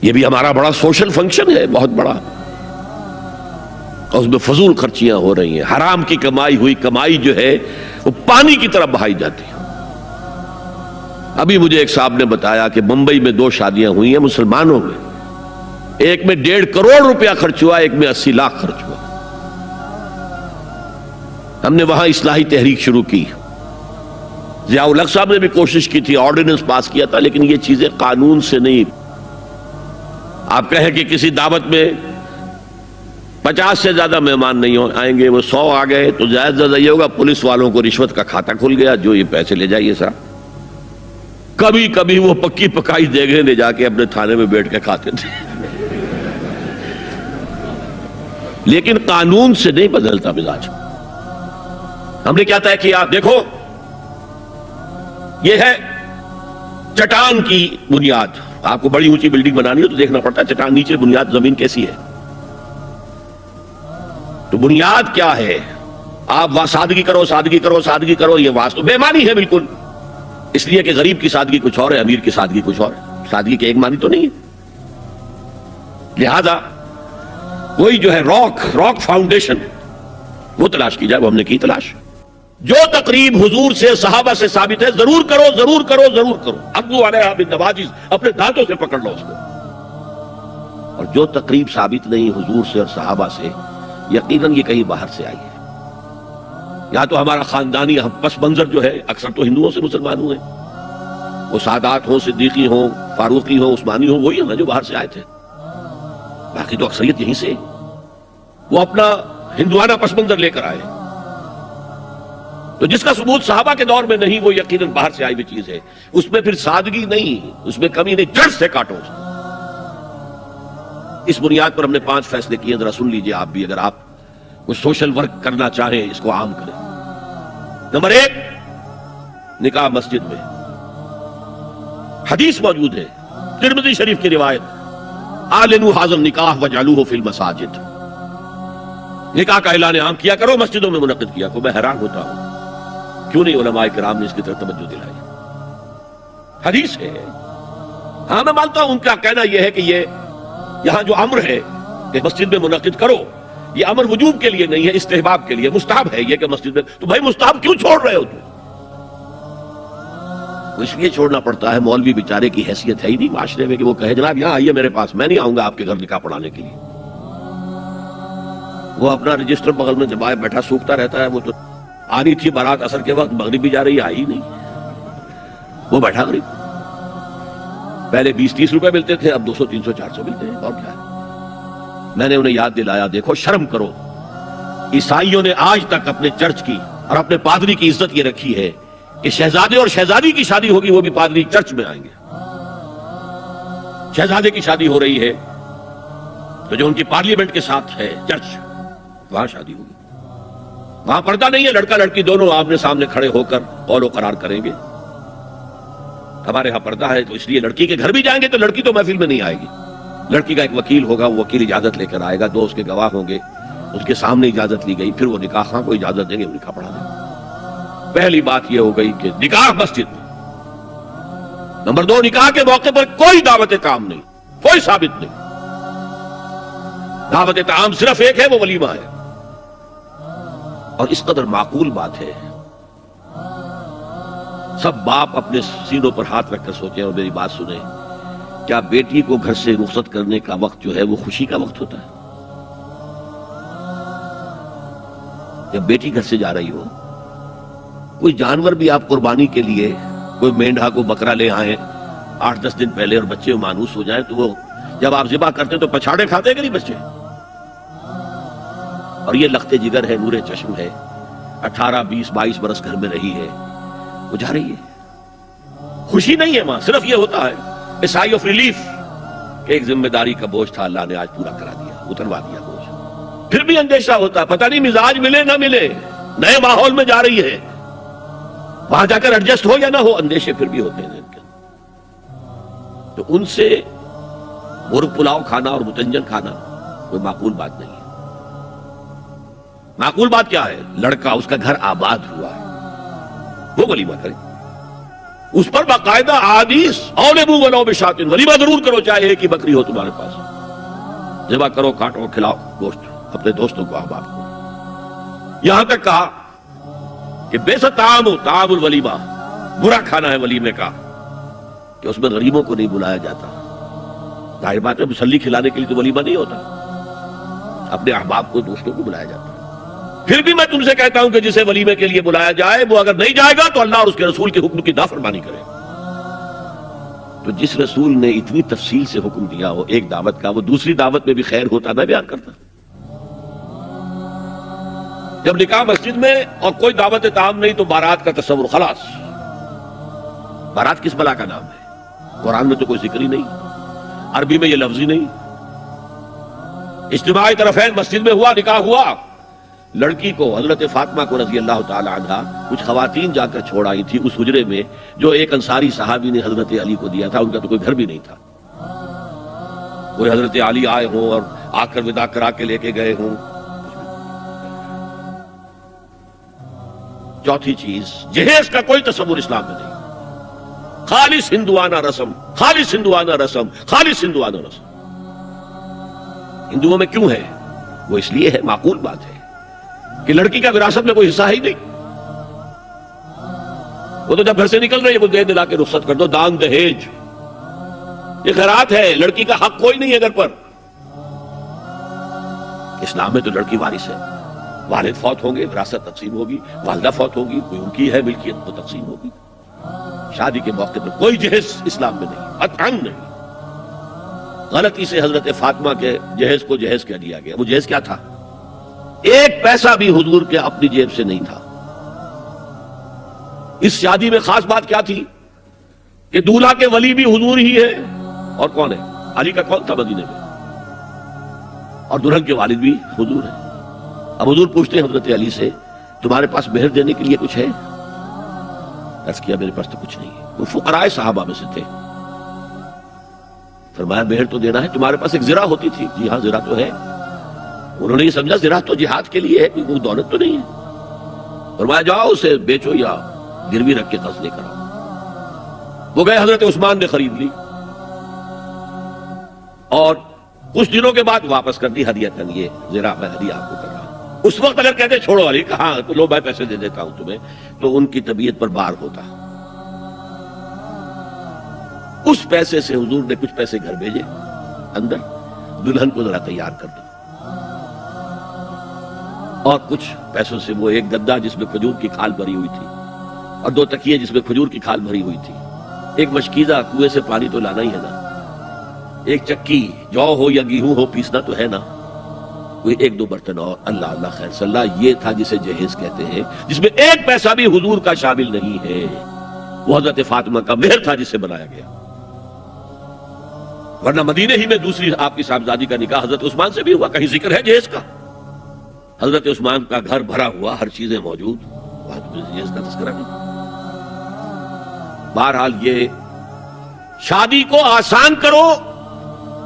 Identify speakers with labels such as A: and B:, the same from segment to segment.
A: یہ بھی ہمارا بڑا سوشل فنکشن ہے، بہت بڑا، اور اس میں فضول خرچیاں ہو رہی ہیں، حرام کی کمائی ہوئی کمائی جو ہے وہ پانی کی طرح بہائی جاتی ہے۔ ابھی مجھے ایک صاحب نے بتایا کہ ممبئی میں 2 شادیاں ہوئی ہیں مسلمانوں میں، ایک میں 1.5 کروڑ روپیہ خرچ ہوا، ایک میں 80 لاکھ خرچ ہوا۔ ہم نے وہاں اصلاحی تحریک شروع کی، ضیاء الحق صاحب نے بھی کوشش کی تھی، آرڈیننس پاس کیا تھا، لیکن یہ چیزیں قانون سے نہیں۔ آپ کہیں کہ کسی دعوت میں 50 سے زیادہ مہمان نہیں آئیں گے، وہ 100 آ گئے تو زیادہ زیادہ یہ ہوگا پولیس والوں کو رشوت کا کھاتا کھل گیا، جو یہ پیسے لے جائیے صاحب۔ کبھی کبھی وہ پکی پکائی دیگیں لے جا کے اپنے تھانے میں بیٹھ کے کھاتے تھے، لیکن قانون سے نہیں بدلتا مزاج۔ ہم نے کیا طے کیا؟ دیکھو یہ ہے چٹان کی بنیاد۔ آپ کو بڑی اونچی بلڈنگ بنانی ہو تو دیکھنا پڑتا ہے چٹان نیچے بنیاد زمین کیسی ہے۔ تو بنیاد کیا ہے؟ آپ سادگی کرو سادگی کرو سادگی کرو، یہ واسطہ بے معنی ہے بالکل، اس لیے کہ غریب کی سادگی کچھ اور ہے، امیر کی سادگی کچھ اور ہے، سادگی کے ایک معنی تو نہیں ہے۔ لہذا کوئی جو ہے راک فاؤنڈیشن وہ تلاش کی جائے، وہ ہم نے کی تلاش۔ جو تقریب حضور سے صحابہ سے ثابت ہے ضرور کرو ضرور کرو ضرور کرو، عضوا علیہا بالنواجذ، اپنے دانتوں سے پکڑ لو اس کو۔ اور جو تقریب ثابت نہیں حضور سے اور صحابہ سے، یقیناً یہ کہیں باہر سے آئی ہے۔ یا تو ہمارا خاندانی پس منظر جو ہے، اکثر تو ہندوؤں سے مسلمان ہوئے، وہ سادات ہوں، صدیقی ہوں، فاروقی ہوں، عثمانی ہوں، وہی ہے نا جو باہر سے آئے تھے، باقی تو اکثریت یہیں سے، وہ اپنا ہندوانہ پس منظر لے کر آئے۔ تو جس کا ثبوت صحابہ کے دور میں نہیں، وہ یقیناً باہر سے آئی ہوئی چیز ہے، اس میں پھر سادگی نہیں، اس میں کمی نہیں، جڑ سے کاٹو اس کو۔ اس بنیاد پر ہم نے 5 فیصلے کیے، ذرا سن لیجئے آپ بھی، اگر آپ کوئی سوشل ورک کرنا چاہیں اس کو عام کریں۔ نمبر 1، نکاح مسجد میں۔ حدیث موجود ہے، ترمذی شریف کی روایت، اعلنوا ھذا النکاح واجعلوہ فی المساجد، نکاح کا اعلان عام کیا کرو، مسجدوں میں منعقد کیا کرو۔ میں حیران ہوتا ہوں کیوں نہیں علماء کرام نے اس کی طرف توجہ دلائی۔ حدیث ہے، ہاں میں مانتا ہوں ان کا کہنا یہ ہے کہ یہ یہاں جو امر ہے کہ مسجد میں منعقد کرو، یہ امر وجوب کے لیے نہیں ہے، استحباب کے لیے، مستحب ہے یہ کہ مسجد میں۔ تو بھائی مستحب کیوں چھوڑ رہے ہو تم؟ اس لیے چھوڑنا پڑتا ہے، مولوی بیچارے کی حیثیت ہے ہی نہیں معاشرے میں کہ وہ کہے جناب یہاں آئیے میرے پاس، میں نہیں آؤں گا آپ کے گھر نکاح پڑھانے کے لیے۔ وہ اپنا رجسٹر بغل میں دبائے بیٹھا سوکھتا رہتا ہے۔ وہ تو آنی تھی بارات عصر کے وقت، مغرب بھی جا رہی، آئی نہیں، وہ بیٹھا غریب۔ پہلے 20-30 روپے ملتے تھے، اب 200 300 400 ملتے ہیں، اور کیا ہے۔ میں نے انہیں یاد دلایا، دیکھو شرم کرو، عیسائیوں نے آج تک اپنے چرچ کی اور اپنے پادری کی عزت یہ رکھی ہے کہ شہزادے اور شہزادی کی شادی ہوگی وہ بھی پادری چرچ میں آئیں گے۔ شہزادے کی شادی ہو رہی ہے تو جو ان کی پارلیمنٹ کے ساتھ ہے چرچ، وہاں شادی ہوگی، وہاں پردہ نہیں ہے، لڑکا لڑکی دونوں آمنے سامنے کھڑے ہو کر قول و قرار کریں گے۔ ہمارے ہاں پردہ ہے تو اس لیے لڑکی کے گھر بھی جائیں گے تو لڑکی تو محفل میں نہیں آئے گی، لڑکی کا ایک وکیل ہوگا، وہ وکیل اجازت لے کر آئے گا، 2 اس کے گواہ ہوں گے، اس کے سامنے اجازت لی گئی، پھر وہ نکاح خواہ کو اجازت دیں گے، وہ نکاح پڑھا دیں گے۔ پہلی بات یہ ہو گئی کہ نکاح مسجد میں۔ نمبر 2، نکاح کے موقع پر کوئی دعوت کام نہیں، کوئی ثابت نہیں، دعوت طعام صرف ایک ہے، وہ ولیمہ ہے۔ اور اس قدر معقول بات ہے، سب باپ اپنے سینوں پر ہاتھ رکھ کر سوچیں اور میری بات سنیں، کیا بیٹی کو گھر سے رخصت کرنے کا وقت جو ہے وہ خوشی کا وقت ہوتا ہے؟ جب بیٹی گھر سے جا رہی ہو، کوئی جانور بھی آپ قربانی کے لیے، کوئی مینڈھا کو بکرا لے آئیں 8-10 دن پہلے اور بچے مانوس ہو جائیں تو وہ جب آپ ذبح کرتے تو پچھاڑے کھاتے ہیں کہ نہیں بچے؟ اور یہ لخت جگر ہے، نور چشم ہے، 18 20 22 برس گھر میں رہی ہے، وہ جا رہی ہے، خوشی نہیں ہے ماں، صرف یہ ہوتا ہے سائی آف ریلیف کہ ایک ذمہ داری کا بوجھ تھا، اللہ نے آج پورا کرا دیا، اتروا دیا بوجھ۔ پھر بھی اندیشہ ہوتا ہے، پتہ نہیں مزاج ملے نہ ملے، نئے ماحول میں جا رہی ہے، وہاں جا کر ایڈجسٹ ہو یا نہ ہو، اندیشے پھر بھی ہوتے ہیں۔ تو ان سے مرغ پلاؤ کھانا اور متنجن کھانا کوئی معقول بات نہیں ہے۔ معقول بات کیا ہے؟ لڑکا، اس کا گھر آباد ہوا ہے، وہ ولیمہ کرے، اس پر باقاعدہ احادیث اولبو ولو بشاۃ، ولیمہ ضرور کرو چاہے ایک ہی بکری ہو تمہارے پاس، ذبح کرو، کاٹو، کھلاؤ گوشت اپنے دوستوں کو، احباب کو۔ یہاں تک کہا کہ بیسا طعام الولیمہ، برا کھانا ہے ولیمے کا کہ اس میں غریبوں کو نہیں بلایا جاتا۔ ظاہر بات ہے مسلی کھلانے کے لیے تو ولیمہ نہیں ہوتا، اپنے احباب کو، دوستوں کو بلایا جاتا ہے۔ پھر بھی میں تم سے کہتا ہوں کہ جسے ولیمے کے لیے بلایا جائے وہ اگر نہیں جائے گا تو اللہ اور اس کے رسول کے حکم کی نافرمانی کرے۔ تو جس رسول نے اتنی تفصیل سے حکم دیا ہو ایک دعوت کا، وہ دوسری دعوت میں بھی خیر ہوتا میں بیان کرتا۔ جب نکاح مسجد میں اور کوئی دعوت طعام نہیں تو بارات کا تصور، خلاص۔ بارات کس بلا کا نام ہے؟ قرآن میں تو کوئی ذکر ہی نہیں، عربی میں یہ لفظ ہی نہیں۔ اجتماعی طرفین مسجد میں ہوا، نکاح ہوا، لڑکی کو حضرت فاطمہ کو رضی اللہ تعالی عنہا کچھ خواتین جا کر چھوڑ آئی تھی اس حجرے میں جو ایک انصاری صحابی نے حضرت علی کو دیا تھا۔ ان کا تو کوئی گھر بھی نہیں تھا، کوئی حضرت علی آئے ہوں اور آ کر وداع کرا کے لے کے گئے ہوں۔ چوتھی چیز، جہیز کا کوئی تصور اسلام میں نہیں، خالص ہندوانہ رسم، خالص ہندوانہ رسم، خالص ہندوانہ رسم۔ ہندوؤں میں کیوں ہے؟ وہ اس لیے ہے، معقول بات ہے کہ لڑکی کا وراثت میں کوئی حصہ ہی نہیں، وہ تو جب گھر سے نکل رہی ہے وہ دے دلا کے رخصت کر دو، دان دہیج، یہ خیرات ہے، لڑکی کا حق کوئی نہیں ہے گھر پر۔ اسلام میں تو لڑکی وارث ہے، والد فوت ہوں گے وراثت تقسیم ہوگی، والدہ فوت ہوگی کوئی ان کی ہے ملکیت وہ تقسیم ہوگی۔ شادی کے موقع پر کوئی جہیز اسلام میں نہیں، قطعاً نہیں۔ غلطی سے حضرت فاطمہ کے جہیز کو جہیز کہہ دیا گیا۔ وہ جہیز کیا تھا؟ ایک پیسہ بھی حضور کے اپنی جیب سے نہیں تھا۔ اس شادی میں خاص بات کیا تھی کہ دولہا کے ولی بھی حضور ہی ہے، اور کون ہے؟ علی کا کون تھا مدینے میں، اور دلہن کے والد بھی حضور ہے۔ اب حضور پوچھتے ہیں حضرت علی سے تمہارے پاس مہر دینے کے لیے کچھ ہے؟ عرض کیا میرے پاس تو کچھ نہیں ہے۔ وہ فقراء صحابہ میں سے تھے۔ فرمایا مہر تو دینا ہے، تمہارے پاس ایک زرہ ہوتی تھی؟ جی ہاں زرہ تو ہے۔ انہوں نے یہ سمجھا زرہ تو جہاد کے لیے ہے، کوئی دولت تو نہیں ہے۔ فرمایا جاؤ اسے بیچو یا گروی رکھ کے قرض لے کر آؤ۔ وہ گئے، حضرت عثمان نے خرید لی اور کچھ دنوں کے بعد واپس کر دی ہدیۃً، یہ زرہ میں ہدیہ آپ کو کر رہا ہوں۔ اس وقت اگر کہتے چھوڑو علی، کہاں لو میں پیسے دے دیتا ہوں تمہیں، تو ان کی طبیعت پر بار ہوتا۔ اس پیسے سے حضور نے کچھ پیسے گھر بھیجے اندر، دلہن کو ذرا تیار کر دو، اور کچھ پیسوں سے وہ ایک گدا جس میں کھجور کی کھال بھری ہوئی تھی اور 2 تکیے جس میں کھجور کی کھال بھری ہوئی تھی، ایک مشکیزہ، کنویں سے پانی تو لانا ہی ہے نا، ایک چکی، جو ہو یا گیہوں ہو پیسنا تو ہے نا، کوئی 1-2 برتن اور، اللہ اللہ خیر صلی اللہ، یہ تھا جسے جہیز کہتے ہیں، جس میں ایک پیسہ بھی حضور کا شامل نہیں ہے۔ وہ حضرت فاطمہ کا مہر تھا جسے بنایا گیا، ورنہ مدینے ہی میں دوسری آپ کی صاحبزادی کا نکاح حضرت عثمان سے بھی ہوا، کہیں ذکر ہے جہیز کا؟ حضرت عثمان کا گھر بھرا ہوا، ہر چیزیں موجود، وہاں تو جہیز کا تذکرہ نہیں۔ بہرحال یہ شادی کو آسان کرو،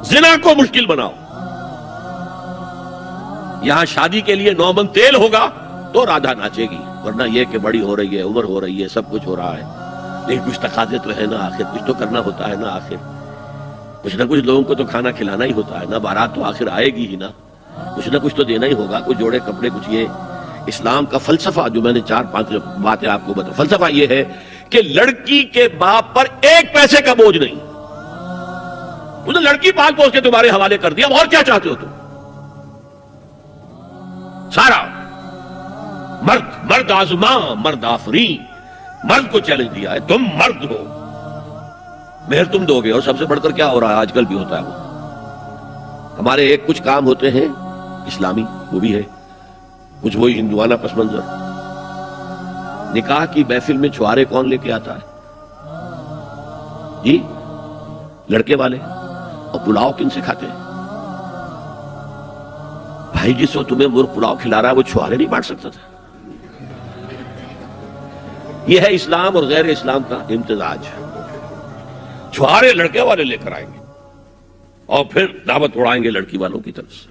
A: زنا کو مشکل بناؤ۔ یہاں شادی کے لیے 9 من تیل ہوگا تو رادھا ناچے گی، ورنہ یہ کہ بڑی ہو رہی ہے، عمر ہو رہی ہے، سب کچھ ہو رہا ہے، لیکن کچھ تقاضے تو ہے نا، آخر کچھ تو کرنا ہوتا ہے نا، آخر کچھ نہ کچھ لوگوں کو تو کھانا کھلانا ہی ہوتا ہے نا، بارات تو آخر آئے گی ہی نا، کچھ نہ کچھ تو دینا ہی ہوگا، کچھ جوڑے کپڑے، کچھ۔ یہ اسلام کا فلسفہ جو میں نے 4-5 باتیں آپ کو بتا، فلسفہ یہ ہے کہ لڑکی کے باپ پر ایک پیسے کا بوجھ نہیں، تو نے لڑکی پال پوس کے تمہارے حوالے کر دیا، اور کیا چاہتے ہو تم؟ سارا مرد آزماں، مرد آفرین، مرد کو چیلنج دیا ہے، تم مرد ہو، مہر تم دو گے، اور سب سے بڑھ کر کیا ہو رہا ہے آج کل بھی ہوتا ہے، وہ ہمارے ایک کچھ کام ہوتے ہیں اسلامی، وہ بھی ہے، کچھ وہی ہندوانہ پس منظر۔ نکاح کی محفل میں چھوارے کون لے کے آتا ہے؟ جی لڑکے والے، اور پلاؤ کن سے کھاتے ہیں؟ بھائی جس وقت تمہیں مرغ پلاؤ کھلا رہا ہے وہ چھوارے نہیں بانٹ سکتا تھا؟ یہ ہے اسلام اور غیر اسلام کا امتزاج۔ چھوارے لڑکے والے لے کر آئیں گے اور پھر دعوت اڑائیں گے لڑکی والوں کی طرف سے۔